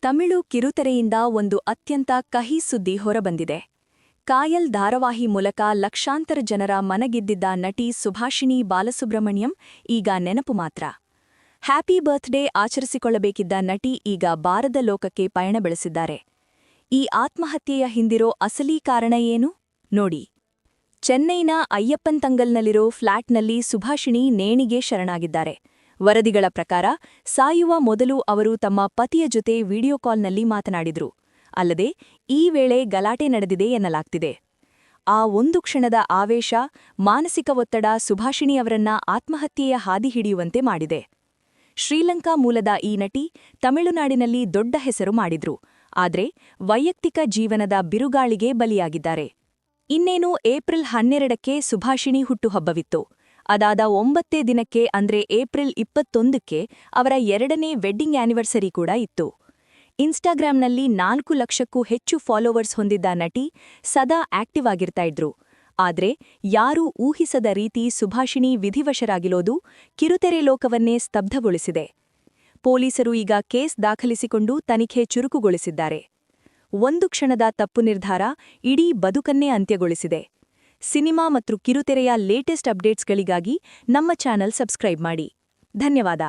ತಮಿಳು ಕಿರುತೆರೆಯಿಂದ ಒಂದು ಅತ್ಯಂತ ಕಹಿ ಸುದ್ದಿ ಹೊರಬಂದಿದೆ. ಕಾಯಲ್ ಧಾರಾವಾಹಿ ಮೂಲಕ ಲಕ್ಷಾಂತರ ಜನರ ಮನಗೆದ್ದಿದ್ದ ನಟಿ ಸುಭಾಷಿಣಿ ಬಾಲಸುಬ್ರಹ್ಮಣ್ಯಂ ಈಗ ನೆನಪು ಮಾತ್ರ. ಹ್ಯಾಪಿ ಬರ್ತ್ಡೇ ಆಚರಿಸಿಕೊಳ್ಳಬೇಕಿದ್ದ ನಟಿ ಈಗ ಬಾರದ ಲೋಕಕ್ಕೆ ಪಯಣ ಬೆಳೆಸಿದ್ದಾರೆ. ಈ ಆತ್ಮಹತ್ಯೆಯ ಹಿಂದಿರೋ ಅಸಲಿ ಕಾರಣ ಏನು ನೋಡಿ. ಚೆನ್ನೈನ ಅಯ್ಯಪ್ಪನ್ತಂಗಲ್ನಲ್ಲಿರೋ ಫ್ಲ್ಯಾಟ್ನಲ್ಲಿ ಸುಭಾಷಿಣಿ ನೇಣಿಗೆ ಶರಣಾಗಿದ್ದಾರೆ. ವರದಿಗಳ ಪ್ರಕಾರ ಸಾಯುವ ಮೊದಲು ಅವರು ತಮ್ಮ ಪತಿಯ ಜೊತೆ ವಿಡಿಯೋ ಕಾಲ್ನಲ್ಲಿ ಮಾತನಾಡಿದ್ರು. ಅಲ್ಲದೆ ಈ ವೇಳೆ ಗಲಾಟೆ ನಡೆದಿದೆ ಎನ್ನಲಾಗ್ತಿದೆ. ಆ ಒಂದು ಕ್ಷಣದ ಆವೇಶ, ಮಾನಸಿಕ ಒತ್ತಡ ಸುಭಾಷಿಣಿಯವರನ್ನ ಆತ್ಮಹತ್ಯೆಯ ಹಾದಿ ಹಿಡಿಯುವಂತೆ ಮಾಡಿದೆ. ಶ್ರೀಲಂಕಾ ಮೂಲದ ಈ ನಟಿ ತಮಿಳುನಾಡಿನಲ್ಲಿ ದೊಡ್ಡ ಹೆಸರು ಮಾಡಿದ್ರು. ಆದ್ರೆ ವೈಯಕ್ತಿಕ ಜೀವನದ ಬಿರುಗಾಳಿಗೆ ಬಲಿಯಾಗಿದ್ದಾರೆ. ಇನ್ನೇನು ಏಪ್ರಿಲ್ 12ಕ್ಕೆ ಸುಭಾಷಿಣಿ ಹುಟ್ಟುಹಬ್ಬವಿತ್ತು. ಅದಾದ 9 ದಿನಕ್ಕೆ ಅಂದ್ರೆ ಏಪ್ರಿಲ್ 21ಕ್ಕೆ ಅವರ 2ನೇ ವೆಡ್ಡಿಂಗ್ ಆನಿವರ್ಸರಿ ಕೂಡ ಇತ್ತು. ಇನ್ಸ್ಟಾಗ್ರಾಂನಲ್ಲಿ 4 ಲಕ್ಷಕ್ಕೂ ಹೆಚ್ಚು ಫಾಲೋವರ್ಸ್ ಹೊಂದಿದ್ದ ನಟಿ ಸದಾ ಆಕ್ಟಿವ್ ಆಗಿರ್ತಾ ಇದ್ರು. ಆದ್ರೆ ಯಾರೂ ಊಹಿಸದ ರೀತಿ ಸುಭಾಷಿಣಿ ವಿಧಿವಶರಾಗಿರೋದು ಕಿರುತೆರೆ ಲೋಕವನ್ನೇ ಸ್ತಬ್ಧಗೊಳಿಸಿದೆ. ಪೊಲೀಸರು ಈಗ ಕೇಸ್ ದಾಖಲಿಸಿಕೊಂಡು ತನಿಖೆ ಚುರುಕುಗೊಳಿಸಿದ್ದಾರೆ. ಒಂದು ಕ್ಷಣದ ತಪ್ಪು ನಿರ್ಧಾರ ಇಡೀ ಬದುಕನ್ನೇ ಅಂತ್ಯಗೊಳಿಸಿದೆ. ಸಿನಿಮಾ ಮತ್ತು ಕಿರುತೆರೆಯ ಲೇಟೆಸ್ಟ್ ಅಪ್ಡೇಟ್ಸ್ಗಳಿಗಾಗಿ ನಮ್ಮ ಚಾನೆಲ್ ಸಬ್ಸ್ಕ್ರೈಬ್ ಮಾಡಿ. ಧನ್ಯವಾದ.